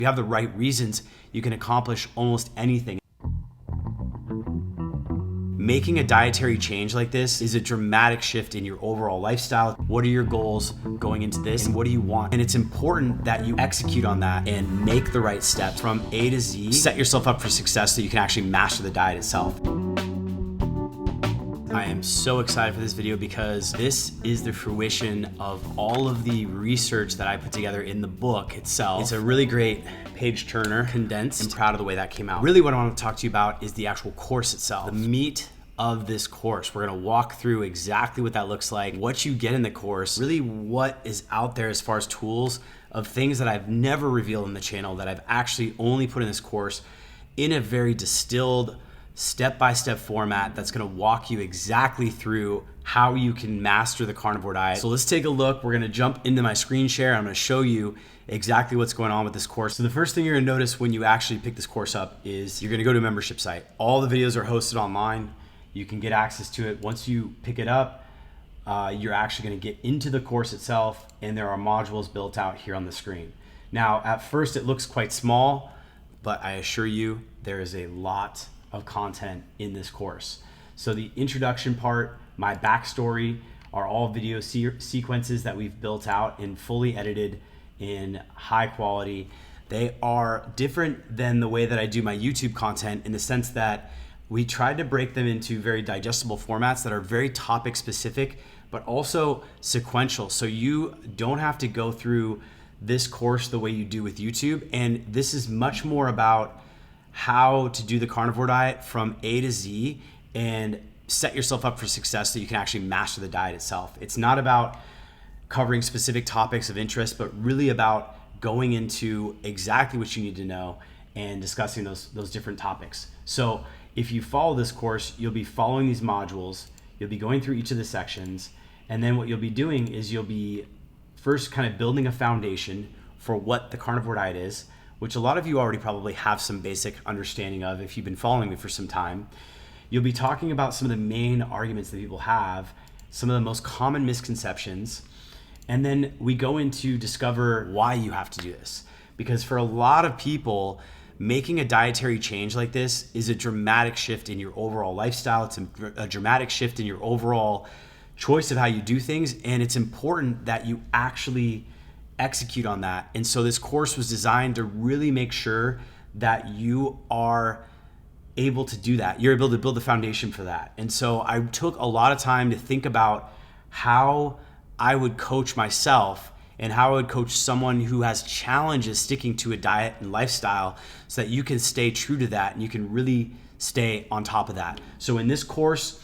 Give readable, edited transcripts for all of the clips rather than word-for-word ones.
you have the right reasons, you can accomplish almost anything. Making a dietary change like this is a dramatic shift in your overall lifestyle. What are your goals going into this, and what do you want? And it's important that you execute on that and make the right steps from A to Z. Set yourself up for success so you can actually master the diet itself. I am so excited for this video because this is the fruition of all of the research that I put together in the book itself. It's a really great page turner, condensed. I'm proud of the way that came out. Really what I want to talk to you about is the actual course itself. The meat of this course. We're gonna walk through exactly what that looks like, what you get in the course, really what is out there as far as tools of things that I've never revealed in the channel that I've actually only put in this course in a very distilled, step-by-step format that's gonna walk you exactly through how you can master the carnivore diet. So let's take a look. We're gonna jump into my screen share. I'm gonna show you exactly what's going on with this course. So the first thing you're gonna notice when you actually pick this course up is you're gonna go to a membership site. All the videos are hosted online. You can get access to it. Once you pick it up, you're actually gonna get into the course itself, and there are modules built out here on the screen. Now, at first it looks quite small, but I assure you there is a lot of content in this course. So the introduction part, my backstory, are all video sequences that we've built out and fully edited in high quality. They are different than the way that I do my YouTube content in the sense that we tried to break them into very digestible formats that are very topic specific, but also sequential. So you don't have to go through this course the way you do with YouTube. And this is much more about how to do the carnivore diet from A to Z and set yourself up for success so you can actually master the diet itself. It's not about covering specific topics of interest, but really about going into exactly what you need to know and discussing those different topics. So if you follow this course, you'll be following these modules, you'll be going through each of the sections, and then what you'll be doing is you'll be first kind of building a foundation for what the carnivore diet is, which a lot of you already probably have some basic understanding of if you've been following me for some time. You'll be talking about some of the main arguments that people have, some of the most common misconceptions, and then we go into discover why you have to do this. Because for a lot of people, making a dietary change like this is a dramatic shift in your overall lifestyle. It's a dramatic shift in your overall choice of how you do things, and it's important that you actually execute on that. And so this course was designed to really make sure that you are able to do that. You're able to build the foundation for that. And so I took a lot of time to think about how I would coach myself and how I would coach someone who has challenges sticking to a diet and lifestyle so that you can stay true to that and you can really stay on top of that. So in this course,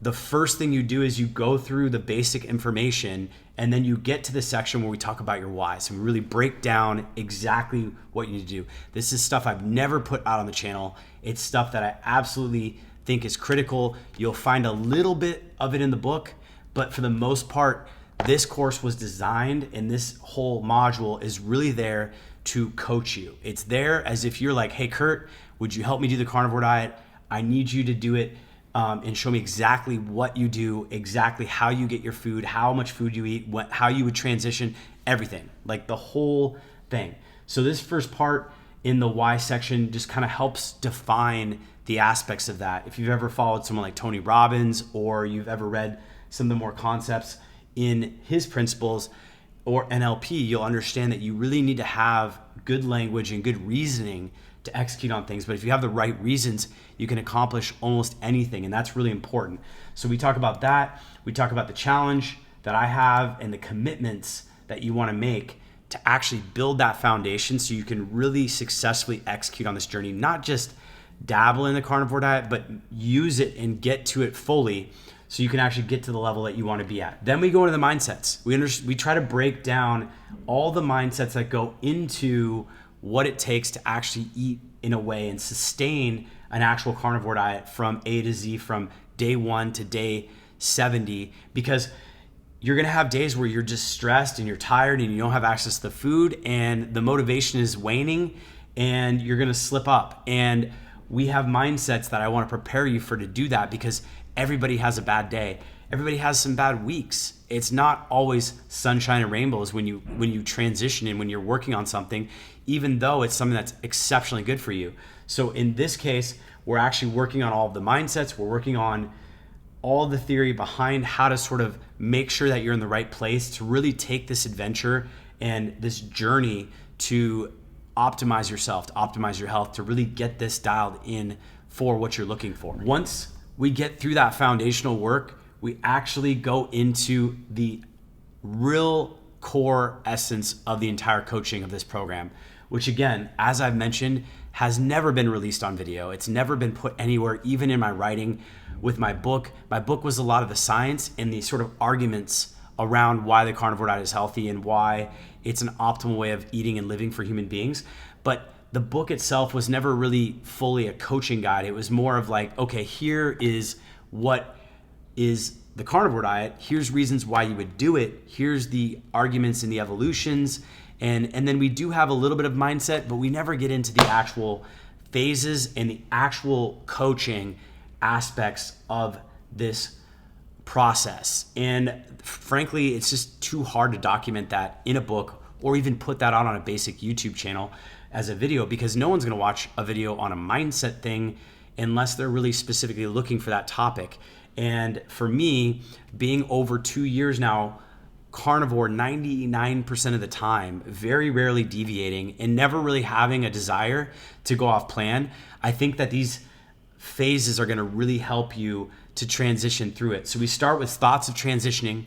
the first thing you do is you go through the basic information, and then you get to the section where we talk about your why. So we really break down exactly what you need to do. This is stuff I've never put out on the channel. It's stuff that I absolutely think is critical. You'll find a little bit of it in the book, but for the most part, this course was designed, and this whole module is really there to coach you. It's there as if you're like, hey, Kurt, would you help me do the carnivore diet? I need you to do it and show me exactly what you do, exactly how you get your food, how much food you eat, how you would transition, everything, like the whole thing. So this first part in the why section just kind of helps define the aspects of that. If you've ever followed someone like Tony Robbins, or you've ever read some of the more concepts in his principles or NLP, you'll understand that you really need to have good language and good reasoning to execute on things. But if you have the right reasons, you can accomplish almost anything, and that's really important. So we talk about that. We talk about the challenge that I have and the commitments that you want to make to actually build that foundation so you can really successfully execute on this journey, not just dabble in the carnivore diet, but use it and get to it fully so you can actually get to the level that you want to be at. Then we go into the mindsets. We try to break down all the mindsets that go into what it takes to actually eat in a way and sustain an actual carnivore diet from A to Z, from day 1 to day 70, because you're gonna have days where you're just stressed and you're tired and you don't have access to the food and the motivation is waning and you're gonna slip up. And we have mindsets that I wanna prepare you for to do that, because everybody has a bad day. Everybody has some bad weeks. It's not always sunshine and rainbows when you transition and when you're working on something. even though it's something that's exceptionally good for you. So in this case, we're actually working on all of the mindsets. We're working on all the theory behind how to sort of make sure that you're in the right place to really take this adventure and this journey to optimize yourself, to optimize your health, to really get this dialed in for what you're looking for. Once we get through that foundational work, we actually go into the real core essence of the entire coaching of this program, which again, as I've mentioned, has never been released on video. It's never been put anywhere, even in my writing with my book. My book was a lot of the science and the sort of arguments around why the carnivore diet is healthy and why it's an optimal way of eating and living for human beings. But the book itself was never really fully a coaching guide. It was more of like, okay, here is what is the carnivore diet. Here's reasons why you would do it. Here's the arguments and the evolutions. And then we do have a little bit of mindset, but we never get into the actual phases and the actual coaching aspects of this process. And frankly, it's just too hard to document that in a book or even put that out on a basic YouTube channel as a video, because no one's going to watch a video on a mindset thing unless they're really specifically looking for that topic. And for me, being over 2 years now, carnivore 99% of the time, very rarely deviating and never really having a desire to go off plan, I think that these phases are going to really help you to transition through it. So we start with thoughts of transitioning,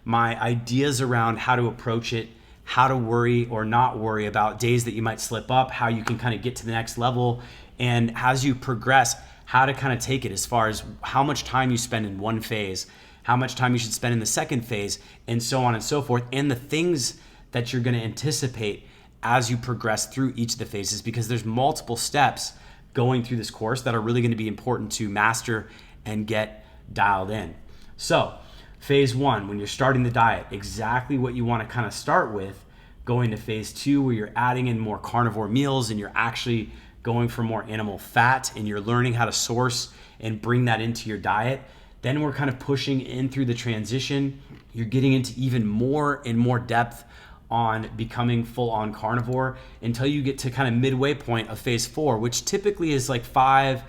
my ideas around how to approach it, how to worry or not worry about days that you might slip up, how you can kind of get to the next level, and as you progress, how to kind of take it as far as how much time you spend in one phase, how much time you should spend in the second phase, and so on and so forth, and the things that you're going to anticipate as you progress through each of the phases, because there's multiple steps going through this course that are really going to be important to master and get dialed in. So phase 1, when you're starting the diet, exactly what you want to kind of start with. Going to phase 2, where you're adding in more carnivore meals and you're actually going for more animal fat and you're learning how to source and bring that into your diet. Then we're kind of pushing in through the transition. You're getting into even more and more depth on becoming full-on carnivore until you get to kind of midway point of phase 4, which typically is like 4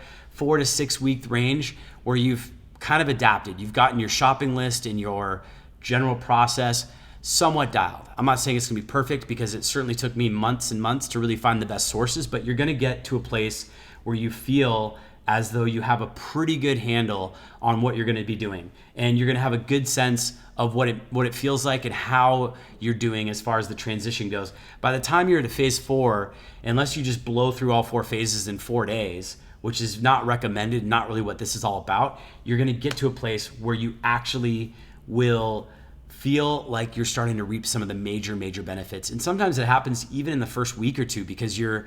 to 6 week range, where you've kind of adapted. You've gotten your shopping list and your general process somewhat dialed. I'm not saying it's gonna be perfect, because it certainly took me months and months to really find the best sources, but you're gonna get to a place where you feel as though you have a pretty good handle on what you're gonna be doing. And you're gonna have a good sense of what it feels like and how you're doing as far as the transition goes. By the time you're to phase 4, unless you just blow through all 4 phases in 4 days, which is not recommended, not really what this is all about, you're gonna get to a place where you actually will feel like you're starting to reap some of the major benefits. And sometimes it happens even in the first week or two, because you're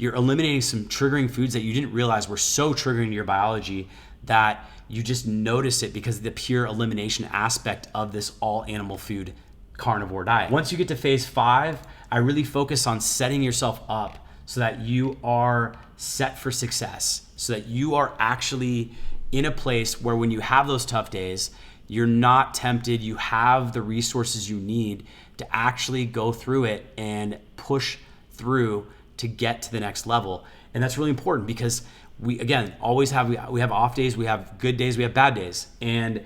eliminating some triggering foods that you didn't realize were so triggering to your biology that you just notice it because of the pure elimination aspect of this all animal food carnivore diet. Once you get to phase 5, I really focus on setting yourself up so that you are set for success, so that you are actually in a place where when you have those tough days, you're not tempted, you have the resources you need to actually go through it and push through to get to the next level. And that's really important, because we, again, always have, we have off days, we have good days, we have bad days. And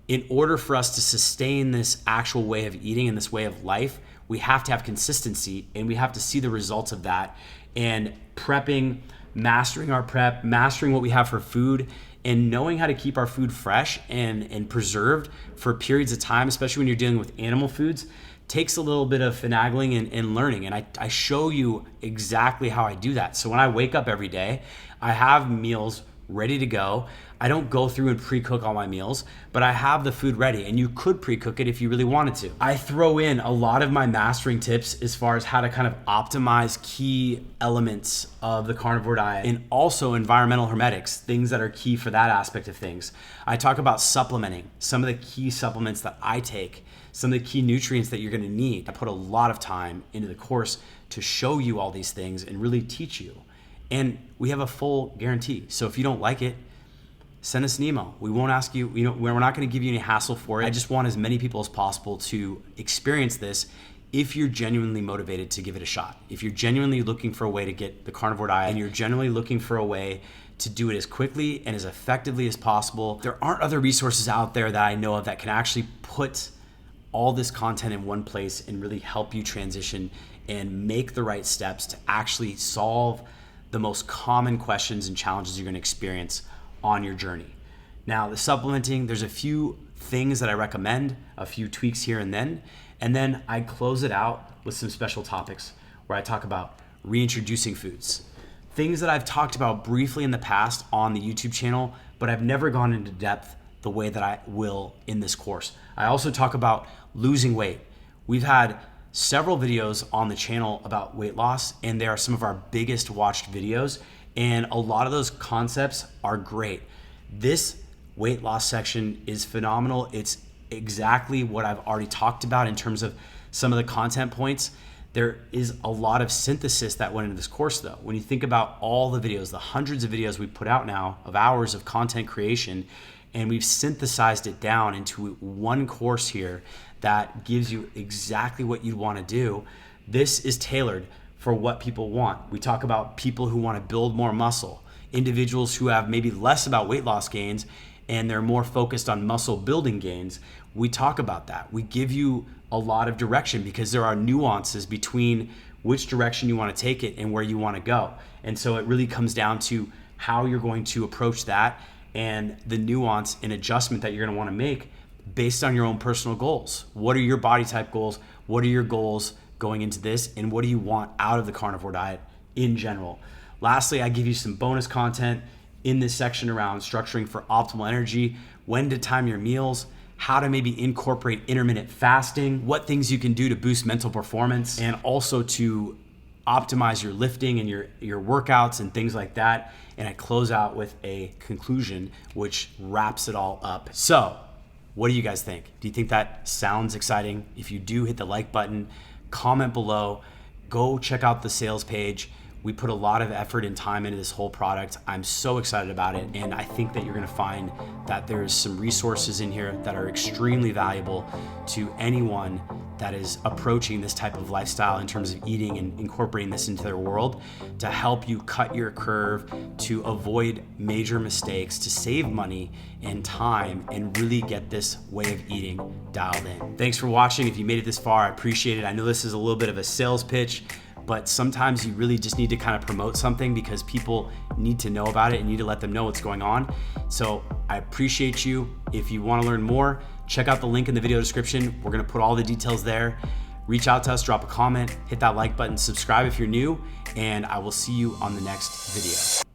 in order for us to sustain this actual way of eating and this way of life, we have to have consistency, and we have to see the results of that. And prepping, mastering our prep, mastering what we have for food, and knowing how to keep our food fresh and preserved for periods of time, especially when you're dealing with animal foods, takes a little bit of finagling and learning. And I show you exactly how I do that. So when I wake up every day, I have meals ready to go. I don't go through and pre-cook all my meals, but I have the food ready, and you could pre-cook it if you really wanted to. I throw in a lot of my mastering tips as far as how to kind of optimize key elements of the carnivore diet, and also environmental hermetics, things that are key for that aspect of things. I talk about supplementing, some of the key supplements that I take, some of the key nutrients that you're gonna need. I put a lot of time into the course to show you all these things and really teach you. And we have a full guarantee. So if you don't like it, send us an email. We won't ask you, we're not gonna give you any hassle for it. I just want as many people as possible to experience this if you're genuinely motivated to give it a shot. If you're genuinely looking for a way to get the carnivore diet and you're genuinely looking for a way to do it as quickly and as effectively as possible, there aren't other resources out there that I know of that can actually put all this content in one place and really help you transition and make the right steps to actually solve the most common questions and challenges you're gonna experience on your journey. Now, the supplementing, there's a few things that I recommend, a few tweaks here and then I close it out with some special topics where I talk about reintroducing foods. Things that I've talked about briefly in the past on the YouTube channel, but I've never gone into depth the way that I will in this course. I also talk about losing weight. We've had several videos on the channel about weight loss, and they are some of our biggest watched videos, and a lot of those concepts are great. This weight loss section is phenomenal. It's exactly what I've already talked about in terms of some of the content points. There is a lot of synthesis that went into this course though. When you think about all the videos, the hundreds of videos we put out now of hours of content creation, and we've synthesized it down into one course here that gives you exactly what you want to do. This is tailored for what people want. We talk about people who want to build more muscle, individuals who have maybe less about weight loss gains and they're more focused on muscle building gains. We talk about that. We give you a lot of direction because there are nuances between which direction you want to take it and where you want to go. And so it really comes down to how you're going to approach that and the nuance and adjustment that you're going to want to make based on your own personal goals. What are your body type goals? What are your goals going into this? And what do you want out of the carnivore diet in general? Lastly, I give you some bonus content in this section around structuring for optimal energy, when to time your meals, how to maybe incorporate intermittent fasting, what things you can do to boost mental performance, and also to optimize your lifting and your workouts and things like that. And I close out with a conclusion which wraps it all up. So, what do you guys think? Do you think that sounds exciting? If you do, hit the like button, comment below, go check out the sales page. We put a lot of effort and time into this whole product. I'm so excited about it, and I think that you're gonna find that there's some resources in here that are extremely valuable to anyone that is approaching this type of lifestyle in terms of eating and incorporating this into their world to help you cut your curve, to avoid major mistakes, to save money and time, and really get this way of eating dialed in. Thanks for watching. If you made it this far, I appreciate it. I know this is a little bit of a sales pitch, but sometimes you really just need to kind of promote something because people need to know about it and you need to let them know what's going on. So I appreciate you. If you want to learn more, check out the link in the video description. We're going to put all the details there. Reach out to us, drop a comment, hit that like button, subscribe if you're new, and I will see you on the next video.